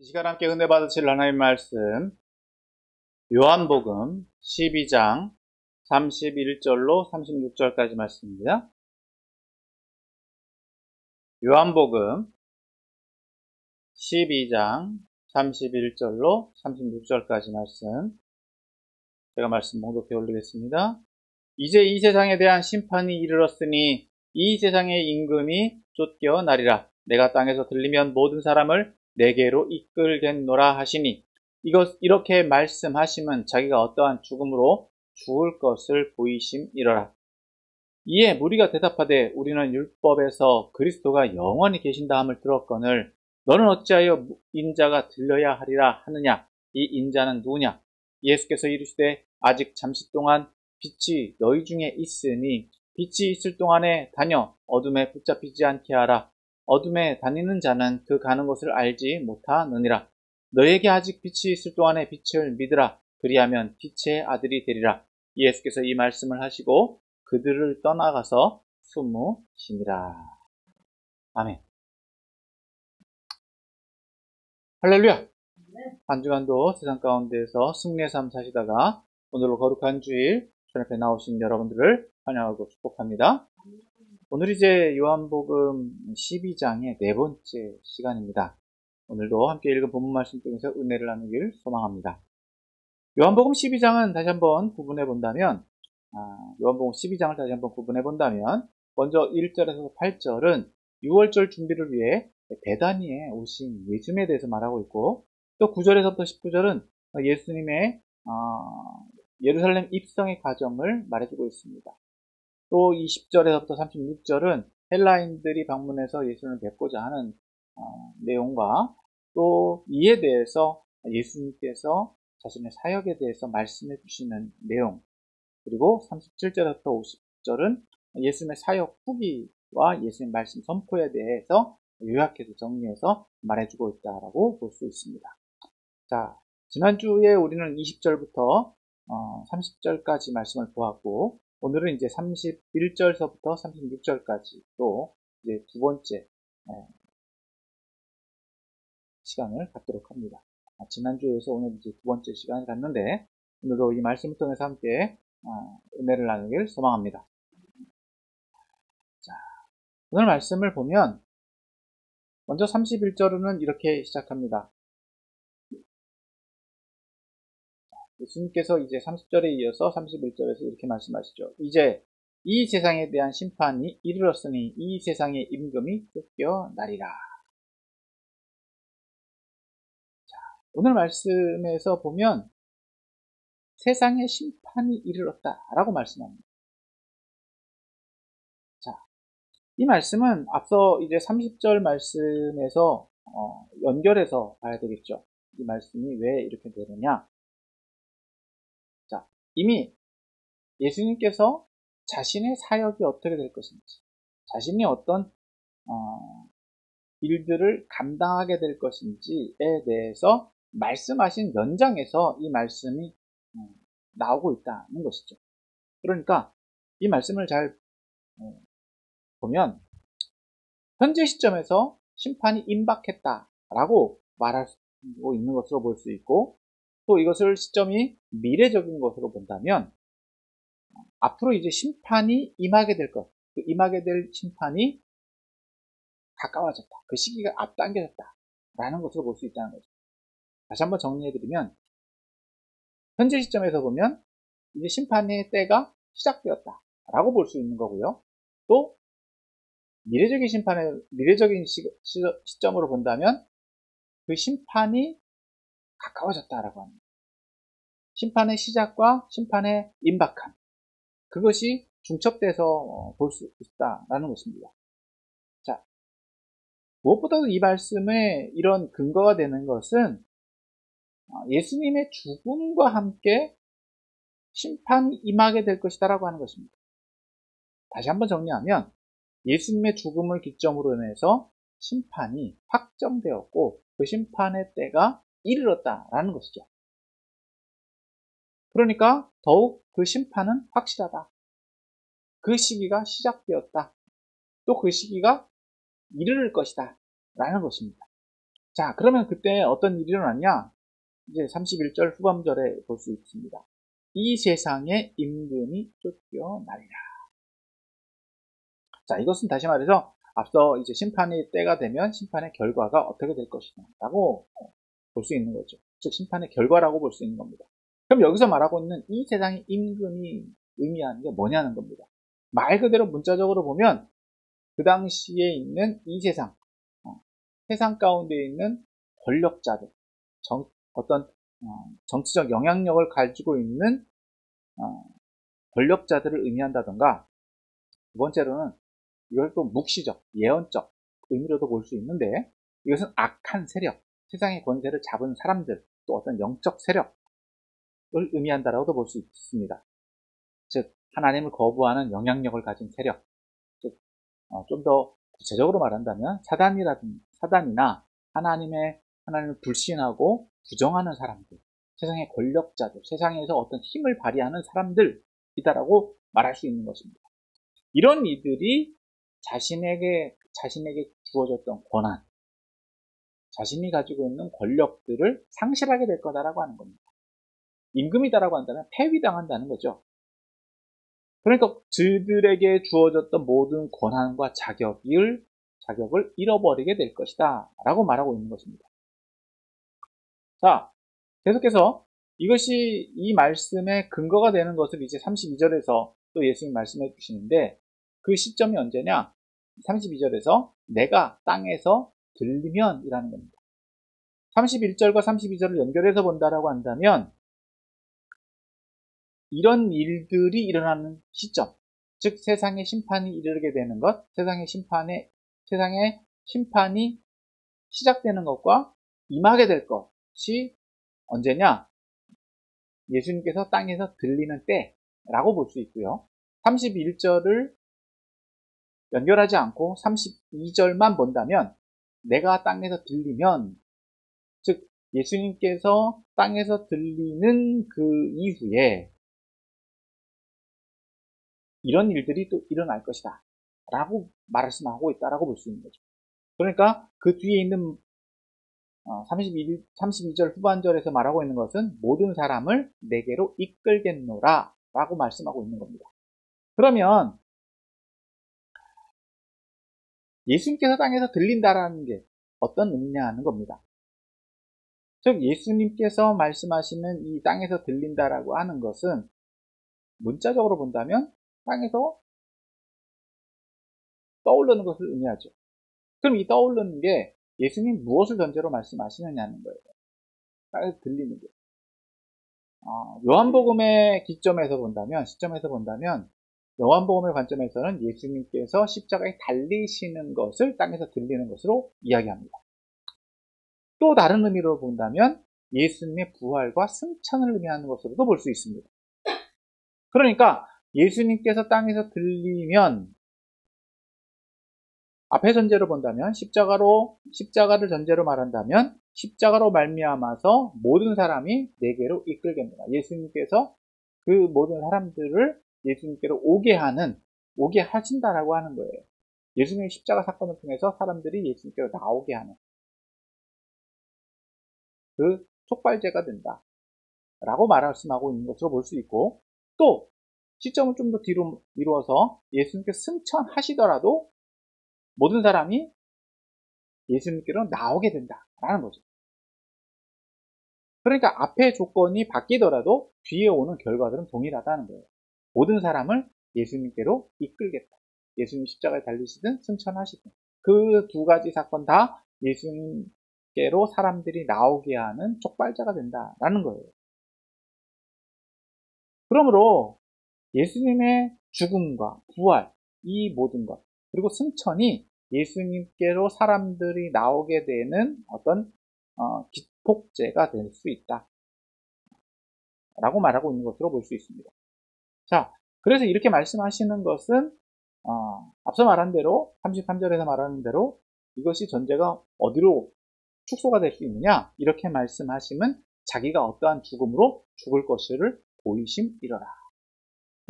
이 시간 함께 은혜 받으실 하나님의 말씀 요한복음 12장 31절로 36절까지 말씀입니다. 요한복음 12장 31절로 36절까지 말씀 제가 말씀 봉독해 올리겠습니다. 이제 이 세상에 대한 심판이 이르렀으니 이 세상의 임금이 쫓겨나리라. 내가 땅에서 들리면 모든 사람을 내게로 이끌겠노라 하시니 이렇게 말씀하심은 자기가 어떠한 죽음으로 죽을 것을 보이심이러라. 이에 무리가 대답하되 우리는 율법에서 그리스도가 영원히 계신다 함을 들었거늘 너는 어찌하여 인자가 들려야 하리라 하느냐. 이 인자는 누구냐. 예수께서 이르시되 아직 잠시 동안 빛이 너희 중에 있으니 빛이 있을 동안에 다녀 어둠에 붙잡히지 않게 하라. 어둠에 다니는 자는 그 가는 곳을 알지 못하느니라. 너에게 아직 빛이 있을 동안에 빛을 믿으라. 그리하면 빛의 아들이 되리라. 예수께서 이 말씀을 하시고 그들을 떠나가서 숨으시니라. 아멘. 할렐루야. 한 주간도 세상 가운데에서 승리의 삶 사시다가 오늘로 거룩한 주일 전 앞에 나오신 여러분들을 환영하고 축복합니다. 오늘 이제 요한복음 12장의 네 번째 시간입니다. 오늘도 함께 읽은 본문 말씀 중에서 은혜를 나누길 소망합니다. 요한복음 12장은 다시 한번 구분해 본다면 요한복음 12장을 다시 한번 구분해 본다면 먼저 1절에서 8절은 6월절 준비를 위해 베다니에 오신 예수님에 대해서 말하고 있고 또 9절에서부터 19절은 예수님의 예루살렘 입성의 과정을 말해주고 있습니다. 또 20절에서부터 36절은 헬라인들이 방문해서 예수님을 뵙고자 하는 내용과 또 이에 대해서 예수님께서 자신의 사역에 대해서 말씀해 주시는 내용, 그리고 37절부터 50절은 예수님의 사역 후기와 예수님의 말씀 선포에 대해서 요약해서 정리해서 말해주고 있다라고 볼 수 있습니다. 자, 지난주에 우리는 20절부터 30절까지 말씀을 보았고 오늘은 이제 31절서부터 36절까지 또 이제 두 번째 시간을 갖도록 합니다. 지난주에서 오늘 이제 두 번째 시간을 갖는데 오늘도 이 말씀을 통해서 함께 은혜를 나누길 소망합니다. 자, 오늘 말씀을 보면 먼저 31절은 이렇게 시작합니다. 예수님께서 이제 30절에 이어서 31절에서 이렇게 말씀하시죠. 이제 이 세상에 대한 심판이 이르렀으니 이 세상의 임금이 쫓겨나리라. 자, 오늘 말씀에서 보면 세상의 심판이 이르렀다라고 말씀합니다. 자, 이 말씀은 앞서 이제 30절 말씀에서 연결해서 봐야 되겠죠. 이 말씀이 왜 이렇게 되느냐? 자, 이미 예수님께서 자신의 사역이 어떻게 될 것인지, 자신이 어떤 일들을 감당하게 될 것인지에 대해서 말씀하신 연장에서 이 말씀이 나오고 있다는 것이죠. 그러니까 이 말씀을 잘 보면 현재 시점에서 심판이 임박했다라고 말하고 있는 것으로 볼 수 있고 또 이것을 시점이 미래적인 것으로 본다면 앞으로 이제 심판이 임하게 될 것, 그 임하게 될 심판이 가까워졌다. 그 시기가 앞당겨졌다라는 것으로 볼 수 있다는 거죠. 다시 한번 정리해드리면 현재 시점에서 보면 이제 심판의 때가 시작되었다라고 볼 수 있는 거고요. 또 미래적인 시점으로 본다면 그 심판이 가까워졌다라고 합니다. 심판의 시작과 심판의 임박함, 그것이 중첩돼서 볼 수 있다라는 것입니다. 자, 무엇보다도 이 말씀에 이런 근거가 되는 것은 예수님의 죽음과 함께 심판이 임하게 될 것이다라고 하는 것입니다. 다시 한번 정리하면 예수님의 죽음을 기점으로 인해서 심판이 확정되었고 그 심판의 때가 이르렀다라는 것이죠. 그러니까 더욱 그 심판은 확실하다. 그 시기가 시작되었다. 또 그 시기가 이르를 것이다 라는 것입니다. 자, 그러면 그때 어떤 일이 일어났냐? 이제 31절 후반절에 볼 수 있습니다. 이 세상에 임금이 쫓겨나리라. 자, 이것은 다시 말해서 앞서 이제 심판의 때가 되면 심판의 결과가 어떻게 될 것이냐 라고 볼 수 있는 거죠. 즉 심판의 결과라고 볼 수 있는 겁니다. 그럼 여기서 말하고 있는 이 세상의 임금이 의미하는 게 뭐냐는 겁니다. 말 그대로 문자적으로 보면 그 당시에 있는 이 세상, 세상 가운데 있는 권력자들, 어떤 정치적 영향력을 가지고 있는 권력자들을 의미한다던가, 두 번째로는 이걸 또 묵시적, 예언적 의미로도 볼 수 있는데, 이것은 악한 세력, 세상의 권세를 잡은 사람들, 또 어떤 영적 세력을 의미한다라고도 볼 수 있습니다. 즉 하나님을 거부하는 영향력을 가진 세력, 즉 좀 더 구체적으로 말한다면 사단이나 하나님을 불신하고 부정하는 사람들, 세상의 권력자들, 세상에서 어떤 힘을 발휘하는 사람들이다라고 말할 수 있는 것입니다. 이런 이들이 자신에게 주어졌던 권한, 자신이 가지고 있는 권력들을 상실하게 될 거다라고 하는 겁니다. 임금이다라고 한다면 폐위당한다는 거죠. 그러니까 그들에게 주어졌던 모든 권한과 자격을 잃어버리게 될 것이다 라고 말하고 있는 것입니다. 자, 계속해서 이것이 이 말씀의 근거가 되는 것을 이제 32절에서 또 예수님 말씀해 주시는데, 그 시점이 언제냐? 32절에서 내가 땅에서 들리면 이라는 겁니다. 31절과 32절을 연결해서 본다라고 한다면 이런 일들이 일어나는 시점, 즉 세상의 심판이 이르게 되는 것, 세상의 심판이 시작되는 것과 임하게 될 것이 언제냐? 예수님께서 땅에서 들리는 때라고 볼 수 있고요. 31절을 연결하지 않고 32절만 본다면 내가 땅에서 들리면, 즉 예수님께서 땅에서 들리는 그 이후에 이런 일들이 또 일어날 것이다 라고 말씀하고 있다라고 볼 수 있는 거죠. 그러니까 그 뒤에 있는 32절 후반절에서 말하고 있는 것은 모든 사람을 내게로 이끌겠노라 라고 말씀하고 있는 겁니다. 그러면 예수님께서 땅에서 들린다라는 게 어떤 의미냐는 겁니다. 즉 예수님께서 말씀하시는 이 땅에서 들린다라고 하는 것은 문자적으로 본다면 땅에서 떠오르는 것을 의미하죠. 그럼 이 떠오르는 게 예수님 무엇을 전제로 말씀하시느냐는 거예요. 땅에서 들리는 게. 요한복음의 시점에서 본다면 요한복음의 관점에서는 예수님께서 십자가에 달리시는 것을 땅에서 들리는 것으로 이야기합니다. 또 다른 의미로 본다면 예수님의 부활과 승천을 의미하는 것으로도 볼 수 있습니다. 그러니까 예수님께서 땅에서 들리면, 앞의 전제로 본다면 십자가를 전제로 말한다면 십자가로 말미암아서 모든 사람이 내게로 이끌겠노라. 예수님께서 그 모든 사람들을 예수님께로 오게 하신다라고 하는 거예요. 예수님의 십자가 사건을 통해서 사람들이 예수님께로 나오게 하는 그 촉발제가 된다 라고 말씀하고 있는 것으로 볼 수 있고, 또 시점을 좀 더 뒤로 미루어서 예수님께서 승천하시더라도 모든 사람이 예수님께로 나오게 된다라는 거죠. 그러니까 앞의 조건이 바뀌더라도 뒤에 오는 결과들은 동일하다는 거예요. 모든 사람을 예수님께로 이끌겠다. 예수님 십자가에 달리시든 승천하시든 그 두 가지 사건 다 예수님께로 사람들이 나오게 하는 촉발자가 된다라는 거예요. 그러므로 예수님의 죽음과 부활, 이 모든 것, 그리고 승천이 예수님께로 사람들이 나오게 되는 어떤 기폭제가 될 수 있다 라고 말하고 있는 것으로 볼 수 있습니다. 자, 그래서 이렇게 말씀하시는 것은 앞서 말한 대로 33절에서 말하는 대로 이것이 전제가 어디로 축소가 될 수 있느냐, 이렇게 말씀하시면 자기가 어떠한 죽음으로 죽을 것을 보이심이러라.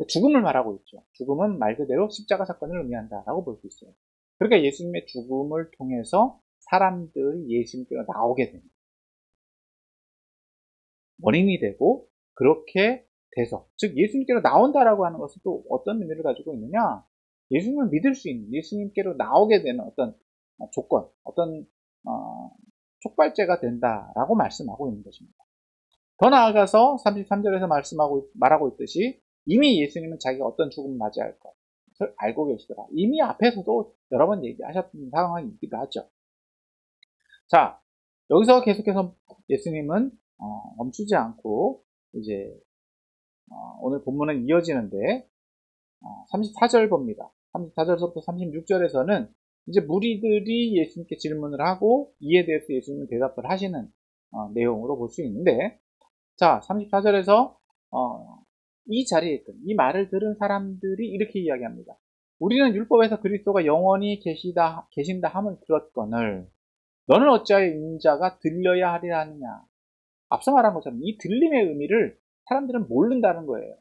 죽음을 말하고 있죠. 죽음은 말 그대로 십자가 사건을 의미한다라고 볼 수 있어요. 그러니까 예수님의 죽음을 통해서 사람들이 예수님께로 나오게 됩니다. 원인이 되고 그렇게 돼서, 즉 예수님께로 나온다라고 하는 것은 또 어떤 의미를 가지고 있느냐, 예수님을 믿을 수 있는, 예수님께로 나오게 되는 어떤 조건, 어떤 촉발제가 된다라고 말씀하고 있는 것입니다. 더 나아가서 33절에서 말하고 있듯이 이미 예수님은 자기가 어떤 죽음을 맞이할 것을 알고 계시더라. 이미 앞에서도 여러 번 얘기하셨던 상황이기도 하죠. 자, 여기서 계속해서 예수님은 멈추지 않고 이제 오늘 본문은 이어지는데 34절 봅니다. 34절부터 36절에서는 이제 무리들이 예수님께 질문을 하고 이에 대해서 예수님은 대답을 하시는 내용으로 볼 수 있는데, 자, 34절에서 이 자리에 있던 이 말을 들은 사람들이 이렇게 이야기합니다. 우리는 율법에서 그리스도가 영원히 계신다 함을 들었거늘 너는 어찌하여 인자가 들려야 하리라 하느냐. 앞서 말한 것처럼 이 들림의 의미를 사람들은 모른다는 거예요.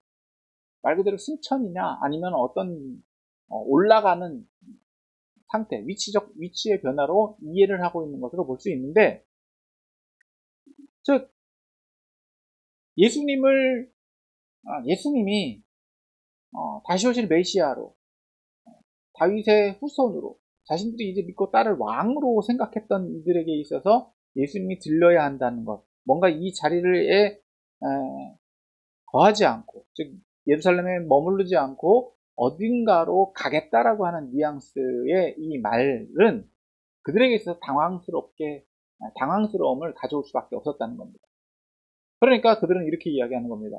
말 그대로 승천이냐 아니면 어떤 올라가는 상태, 위치의 변화로 이해를 하고 있는 것으로 볼 수 있는데, 즉 예수님이 다시 오실 메시아로, 다윗의 후손으로 자신들이 이제 믿고 따를 왕으로 생각했던 이들에게 있어서 예수님이 들려야 한다는 것, 뭔가 이 자리에 거하지 않고, 즉 예루살렘에 머무르지 않고 어딘가로 가겠다라고 하는 뉘앙스의 이 말은 그들에게 있어서 당황스러움을 가져올 수밖에 없었다는 겁니다. 그러니까 그들은 이렇게 이야기하는 겁니다.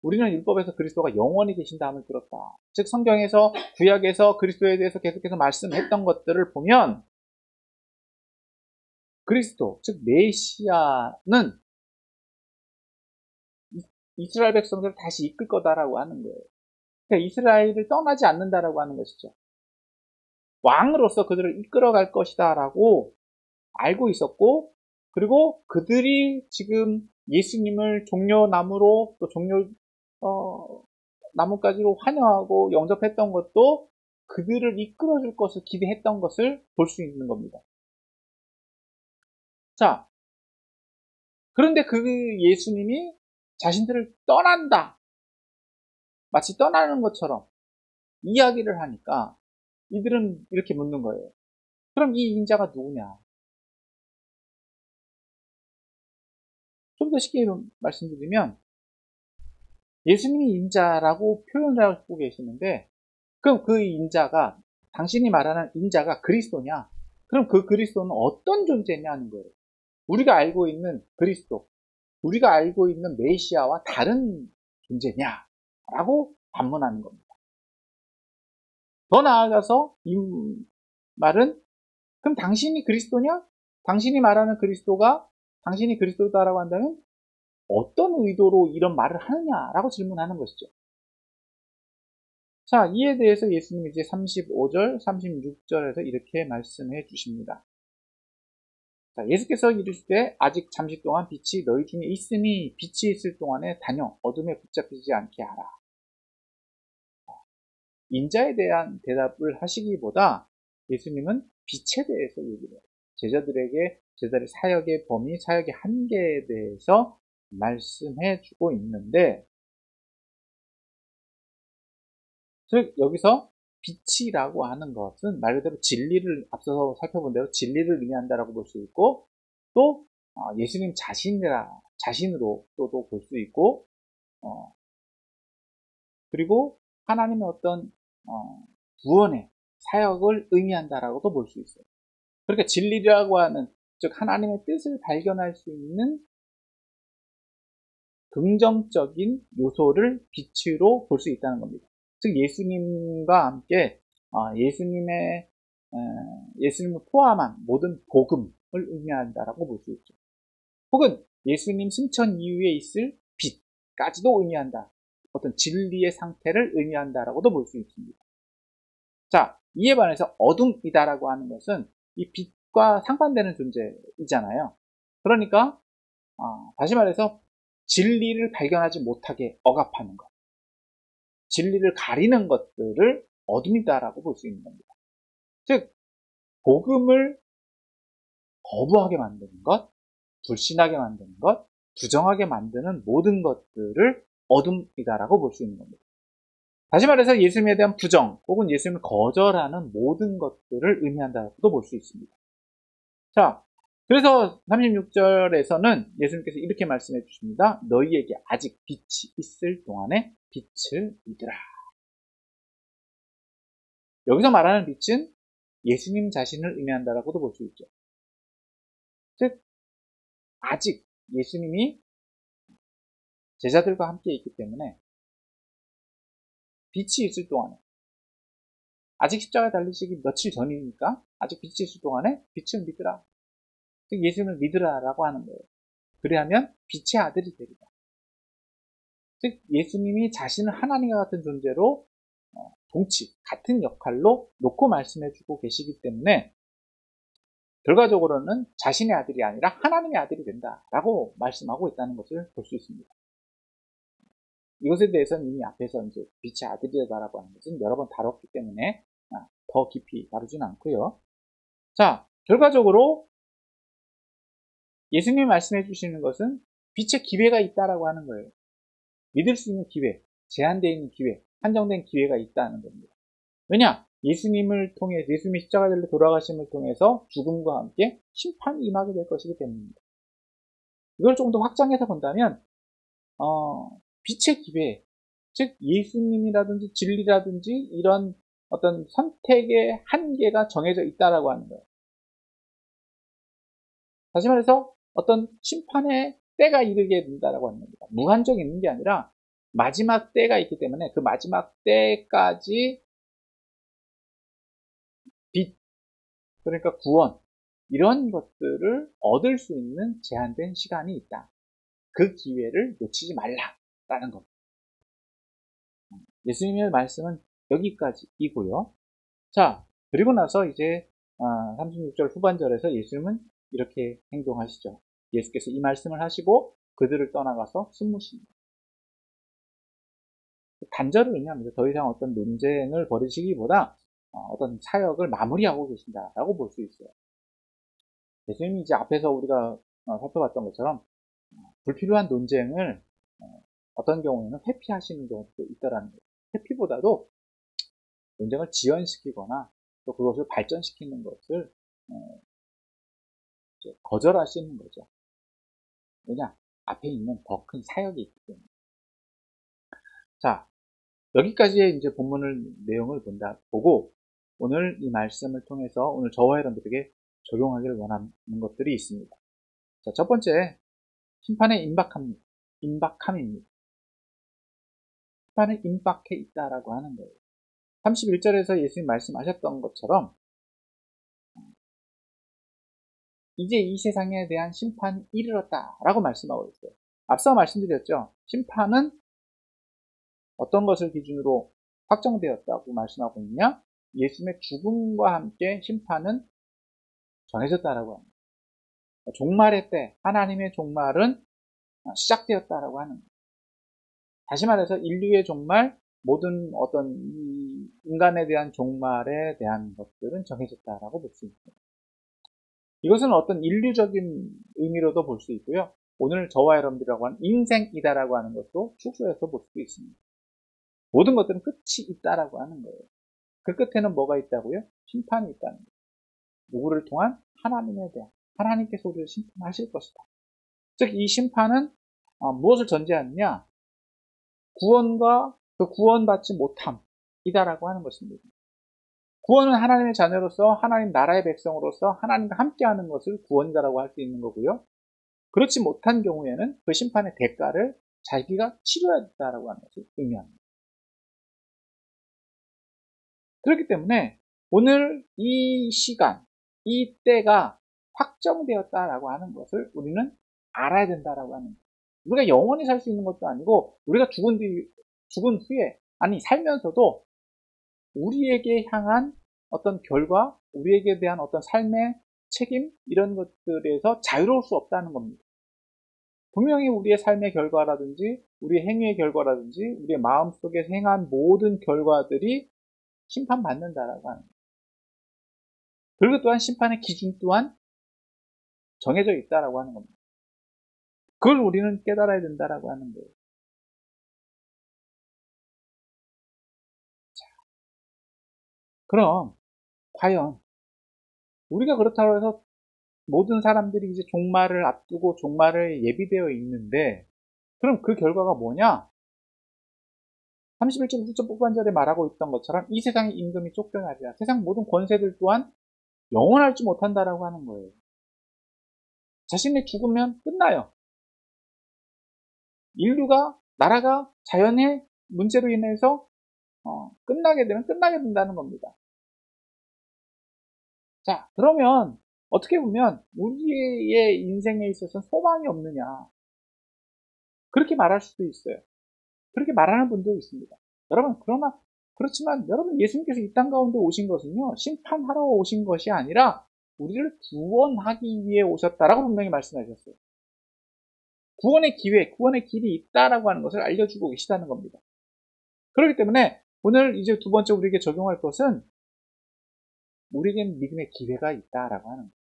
우리는 율법에서 그리스도가 영원히 계신다함을 들었다. 즉 성경에서, 구약에서 그리스도에 대해서 계속해서 말씀했던 것들을 보면 그리스도, 즉 메시아는 이스라엘 백성들을 다시 이끌 거다라고 하는 거예요. 그러니까 이스라엘을 떠나지 않는다라고 하는 것이죠. 왕으로서 그들을 이끌어갈 것이다라고 알고 있었고, 그리고 그들이 지금 예수님을 종려나무로 또 나뭇가지로 환영하고 영접했던 것도 그들을 이끌어줄 것을 기대했던 것을 볼 수 있는 겁니다. 자, 그런데 그 예수님이 자신들을 떠난다, 마치 떠나는 것처럼 이야기를 하니까 이들은 이렇게 묻는 거예요. 그럼 이 인자가 누구냐? 좀 더 쉽게 말씀드리면 예수님이 인자라고 표현을 하고 계시는데, 그럼 그 인자가, 당신이 말하는 인자가 그리스도냐? 그럼 그 그리스도는 어떤 존재냐는 거예요. 우리가 알고 있는 그리스도, 우리가 알고 있는 메시아와 다른 존재냐? 라고 반문하는 겁니다. 더 나아가서 이 말은, 그럼 당신이 그리스도냐? 당신이 말하는 그리스도가 당신이 그리스도다라고 한다면 어떤 의도로 이런 말을 하느냐라고 질문하는 것이죠. 자, 이에 대해서 예수님이 이제 35절, 36절에서 이렇게 말씀해 주십니다. 자, 예수께서 이르시되 아직 잠시 동안 빛이 너희 중에 있으니 빛이 있을 동안에 다녀 어둠에 붙잡히지 않게 하라. 인자에 대한 대답을 하시기보다 예수님은 빛에 대해서 얘기를 해요. 제자들의 사역의 범위, 사역의 한계에 대해서 말씀해 주고 있는데, 즉 여기서 빛이라고 하는 것은 말 그대로 진리를, 앞서서 살펴본 대로 진리를 의미한다라고 볼 수 있고, 또 예수님 자신으로 또 볼 수 있고, 그리고 하나님의 어떤 구원의 사역을 의미한다라고도 볼 수 있어요. 그러니까 진리라고 하는, 즉 하나님의 뜻을 발견할 수 있는 긍정적인 요소를 빛으로 볼 수 있다는 겁니다. 즉 예수님과 함께 예수님을 포함한 모든 복음을 의미한다라고 볼 수 있죠. 혹은 예수님 승천 이후에 있을 빛까지도 의미한다. 어떤 진리의 상태를 의미한다라고도 볼 수 있습니다. 자, 이에 반해서 어둠이다라고 하는 것은 이 빛과 상반되는 존재이잖아요. 그러니까 다시 말해서 진리를 발견하지 못하게 억압하는 것, 진리를 가리는 것들을 어둠이다라고 볼 수 있는 겁니다. 즉 복음을 거부하게 만드는 것, 불신하게 만드는 것, 부정하게 만드는 모든 것들을 어둠이다라고 볼 수 있는 겁니다. 다시 말해서 예수님에 대한 부정 혹은 예수님을 거절하는 모든 것들을 의미한다고도 볼 수 있습니다. 자, 그래서 36절에서는 예수님께서 이렇게 말씀해 주십니다. 너희에게 아직 빛이 있을 동안에 빛을 믿으라. 여기서 말하는 빛은 예수님 자신을 의미한다라고도 볼 수 있죠. 즉, 아직 예수님이 제자들과 함께 있기 때문에 빛이 있을 동안에, 아직 십자가에 달리시기 며칠 전이니까 아직 빛이 있을 동안에 빛을 믿으라. 즉 예수님을 믿으라라고 하는 거예요. 그리하면 빛의 아들이 되리라. 즉 예수님이 자신을 하나님과 같은 존재로 동치, 같은 역할로 놓고 말씀해주고 계시기 때문에 결과적으로는 자신의 아들이 아니라 하나님의 아들이 된다라고 말씀하고 있다는 것을 볼 수 있습니다. 이것에 대해서는 이미 앞에서 이제 빛의 아들이다라고 하는 것은 여러 번 다뤘기 때문에 더 깊이 다루지는 않고요. 자, 결과적으로 예수님이 말씀해 주시는 것은 빛의 기회가 있다라고 하는 거예요. 믿을 수 있는 기회, 제한되어 있는 기회, 한정된 기회가 있다는 겁니다. 왜냐? 예수님을 통해, 예수님이 십자가에 돌아가심을 통해서 죽음과 함께 심판이 임하게 될 것이기 때문입니다. 이걸 조금 더 확장해서 본다면 빛의 기회, 즉 예수님이라든지 진리라든지 이런 어떤 선택의 한계가 정해져 있다라고 하는 거예요. 다시 말해서 어떤 심판의 때가 이르게 된다라고 하는 겁니다. 무한적이 있는 게 아니라 마지막 때가 있기 때문에 그 마지막 때까지 빛, 그러니까 구원, 이런 것들을 얻을 수 있는 제한된 시간이 있다. 그 기회를 놓치지 말라라는 겁니다. 예수님의 말씀은 여기까지이고요. 자, 그리고 나서 이제 36절 후반절에서 예수님은 이렇게 행동하시죠. 예수께서 이 말씀을 하시고 그들을 떠나가서 숨으십니다. 단절을 의미합니다. 더 이상 어떤 논쟁을 벌이시기보다 어떤 사역을 마무리하고 계신다라고 볼 수 있어요. 예수님이 이제 앞에서 우리가 살펴봤던 것처럼 불필요한 논쟁을 어떤 경우에는 회피하시는 경우도 있다라는 거예요. 회피보다도 논쟁을 지연시키거나 또 그것을 발전시키는 것을 거절하시는 거죠. 왜냐? 앞에 있는 더 큰 사역이 있기 때문에. 자, 여기까지의 이제 본문을 내용을 보고 오늘 이 말씀을 통해서 오늘 저와 여러분들에게 적용하기를 원하는 것들이 있습니다. 자, 첫 번째, 심판의 임박함입니다. 심판에 임박해 있다라고 하는 거예요. 31절에서 예수님 말씀하셨던 것처럼 이제 이 세상에 대한 심판이 이르렀다라고 말씀하고 있어요. 앞서 말씀드렸죠. 심판은 어떤 것을 기준으로 확정되었다고 말씀하고 있냐? 예수님의 죽음과 함께 심판은 정해졌다라고 합니다. 종말의 때, 하나님의 종말은 시작되었다라고 하는 거예요. 다시 말해서 인류의 종말, 모든 어떤 인간에 대한 종말에 대한 것들은 정해졌다라고 볼 수 있습니다. 이것은 어떤 인류적인 의미로도 볼 수 있고요. 오늘 저와 여러분들이라고 하는 인생이다라고 하는 것도 축소해서 볼 수 있습니다. 모든 것들은 끝이 있다라고 하는 거예요. 그 끝에는 뭐가 있다고요? 심판이 있다는 거예요. 누구를 통한? 하나님에 대한, 하나님께서 우리를 심판하실 것이다. 즉 이 심판은 무엇을 전제하느냐? 구원과 그 구원받지 못함이다라고 하는 것입니다. 구원은 하나님의 자녀로서 하나님 나라의 백성으로서 하나님과 함께하는 것을 구원이라고 할 수 있는 거고요. 그렇지 못한 경우에는 그 심판의 대가를 자기가 치러야 된다라고 하는 것을 의미합니다. 그렇기 때문에 오늘 이 시간, 이 때가 확정되었다라고 하는 것을 우리는 알아야 된다라고 하는 거예요. 우리가 영원히 살 수 있는 것도 아니고 우리가 죽은 후에, 아니 살면서도 우리에게 향한 어떤 결과, 우리에게 대한 어떤 삶의 책임, 이런 것들에서 자유로울 수 없다는 겁니다. 분명히 우리의 삶의 결과라든지 우리의 행위의 결과라든지 우리의 마음속에 행한 모든 결과들이 심판받는다라고 하는 거예요. 그리고 또한 심판의 기준 또한 정해져 있다라고 하는 겁니다. 그걸 우리는 깨달아야 된다라고 하는 거예요. 자, 그럼 과연 우리가 그렇다고 해서 모든 사람들이 이제 종말을 앞두고 종말을 예비되어 있는데, 그럼 그 결과가 뭐냐? 31절 후절 후반절에 말하고 있던 것처럼 이 세상의 임금이 쫓겨나리라. 세상 모든 권세들 또한 영원하지 못한다라고 하는 거예요. 자신이 죽으면 끝나요. 인류가, 나라가 자연의 문제로 인해서 끝나게 되면 끝나게 된다는 겁니다. 자, 그러면 어떻게 보면 우리의 인생에 있어서 소망이 없느냐, 그렇게 말할 수도 있어요. 그렇게 말하는 분도 있습니다. 여러분, 그렇지만 여러분, 예수님께서 이 땅 가운데 오신 것은요, 심판하러 오신 것이 아니라 우리를 구원하기 위해 오셨다라고 분명히 말씀하셨어요. 구원의 기회, 구원의 길이 있다라고 하는 것을 알려주고 계시다는 겁니다. 그렇기 때문에 오늘 이제 두 번째 우리에게 적용할 것은, 우리에겐 믿음의 기회가 있다라고 하는 거예요.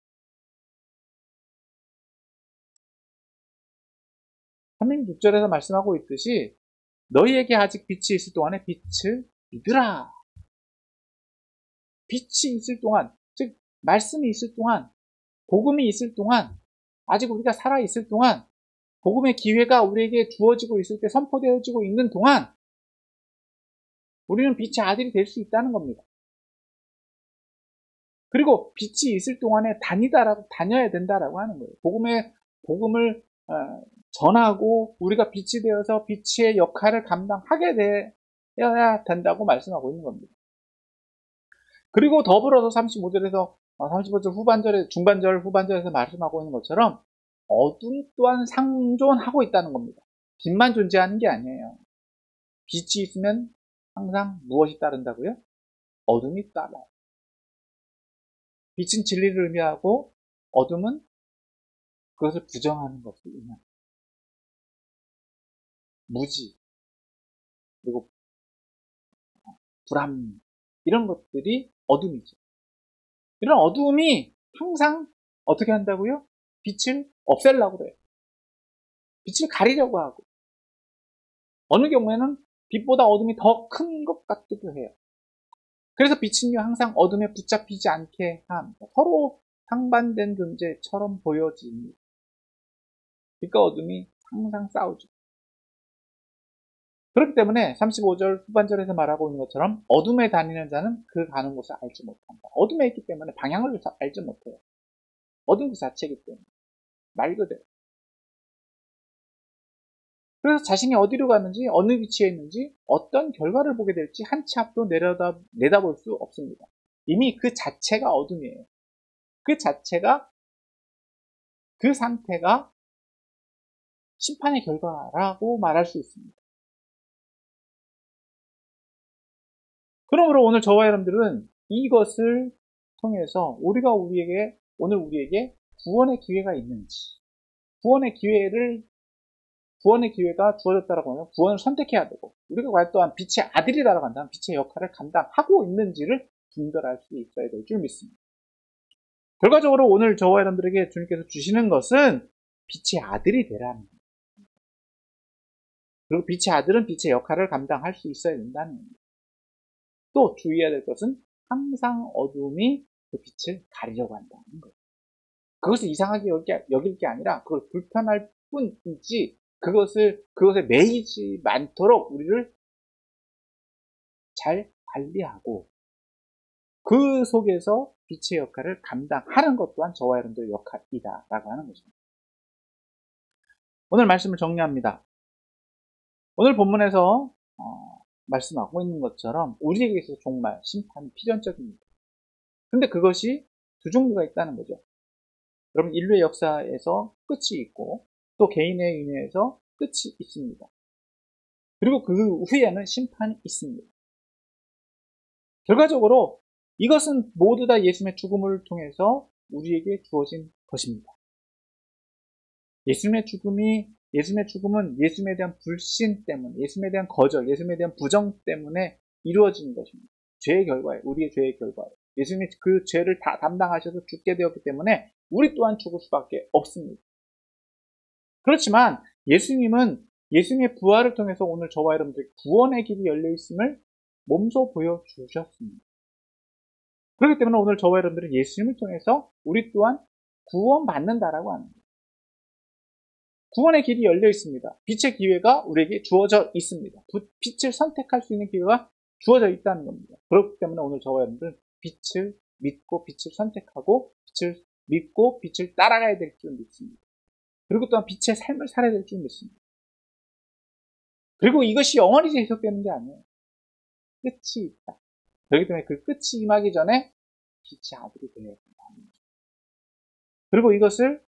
36절에서 말씀하고 있듯이 너희에게 아직 빛이 있을 동안에 빛을 믿으라. 빛이 있을 동안, 즉 말씀이 있을 동안, 복음이 있을 동안, 아직 우리가 살아있을 동안, 복음의 기회가 우리에게 주어지고 있을 때, 선포되어지고 있는 동안 우리는 빛의 아들이 될 수 있다는 겁니다. 그리고 빛이 있을 동안에 다녀야 된다라고 하는 거예요. 복음을 전하고 우리가 빛이 되어서 빛의 역할을 감당하게 되어야 된다고 말씀하고 있는 겁니다. 그리고 더불어서 35절에서 35절 후반절에서 말씀하고 있는 것처럼 어둠 또한 상존하고 있다는 겁니다. 빛만 존재하는 게 아니에요. 빛이 있으면 항상 무엇이 따른다고요? 어둠이 따라요. 빛은 진리를 의미하고 어둠은 그것을 부정하는 것을 의미합니다. 무지, 그리고 불합리, 이런 것들이 어둠이죠. 이런 어둠이 항상 어떻게 한다고요? 빛을 없애려고 그래요. 빛을 가리려고 하고, 어느 경우에는 빛보다 어둠이 더 큰 것 같기도 해요. 그래서 빛은요, 항상 어둠에 붙잡히지 않게 합니다. 서로 상반된 존재처럼 보여집니다. 빛과 어둠이 항상 싸우죠. 그렇기 때문에 35절 후반절에서 말하고 있는 것처럼 어둠에 다니는 자는 그 가는 곳을 알지 못한다. 어둠에 있기 때문에 방향을 알지 못해요. 어둠 그 자체이기 때문에. 말 그대로. 그래서 자신이 어디로 갔는지, 어느 위치에 있는지, 어떤 결과를 보게 될지 한 치 앞도 내다볼 수 없습니다. 이미 그 자체가 어둠이에요. 그 자체가, 그 상태가 심판의 결과라고 말할 수 있습니다. 그러므로 오늘 저와 여러분들은 이것을 통해서 오늘 우리에게 구원의 기회가 있는지, 구원의 기회가 주어졌다라고 하면 구원을 선택해야 되고, 우리가 과연 또한 빛의 아들이라고 한다면 빛의 역할을 감당하고 있는지를 분별할 수 있어야 될 줄 믿습니다. 결과적으로 오늘 저와 여러분들에게 주님께서 주시는 것은 빛의 아들이 되라는 겁니다. 그리고 빛의 아들은 빛의 역할을 감당할 수 있어야 된다는 겁니다. 또 주의해야 될 것은 항상 어둠이 그 빛을 가리려고 한다는 거예요. 그것을 이상하게 여길 게 아니라 그걸 불편할 뿐이지, 그것에 매이지 않도록 우리를 잘 관리하고 그 속에서 빛의 역할을 감당하는 것 또한 저와 여러분들의 역할이다라고 하는 것입니다. 오늘 말씀을 정리합니다. 오늘 본문에서 말씀하고 있는 것처럼 우리에게 있어서 종말, 심판이 필연적입니다. 근데 그것이 두 종류가 있다는 거죠. 여러분, 인류의 역사에서 끝이 있고 또 개인에 의해서 끝이 있습니다. 그리고 그 후에는 심판이 있습니다. 결과적으로 이것은 모두 다 예수님의 죽음을 통해서 우리에게 주어진 것입니다. 예수님의 죽음은 예수님에 대한 불신 때문에, 예수님에 대한 거절, 예수님에 대한 부정 때문에 이루어진 것입니다. 죄의 결과예요. 우리의 죄의 결과예요. 예수님이 그 죄를 다 담당하셔서 죽게 되었기 때문에 우리 또한 죽을 수밖에 없습니다. 그렇지만 예수님의 부활을 통해서 오늘 저와 여러분들이 구원의 길이 열려 있음을 몸소 보여주셨습니다. 그렇기 때문에 오늘 저와 여러분들은 예수님을 통해서 우리 또한 구원받는다라고 하는 거예요. 구원의 길이 열려 있습니다. 빛의 기회가 우리에게 주어져 있습니다. 빛을 선택할 수 있는 기회가 주어져 있다는 겁니다. 그렇기 때문에 오늘 저와 여러분들은 빛을 믿고 빛을 선택하고 빛을 믿고 빛을 따라가야 될 줄 믿습니다. 그리고 또한 빛의 삶을 살아야 될 줄 믿습니다. 그리고 이것이 영원히 계속되는 게 아니에요. 끝이 있다. 그렇기 때문에 그 끝이 임하기 전에 빛의 아들이 되어야 된다. 그리고 이것을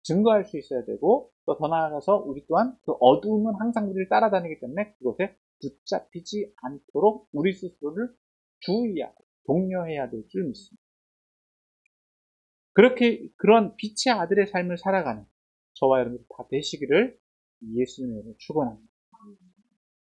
증거할 수 있어야 되고 또 더 나아가서 우리 또한 그 어두움은 항상 우리를 따라다니기 때문에 그것에 붙잡히지 않도록 우리 스스로를 주의하고 독려해야 될 줄 믿습니다. 그런 빛의 아들의 삶을 살아가는 저와 여러분들 다 되시기를 예수님으로 축원합니다.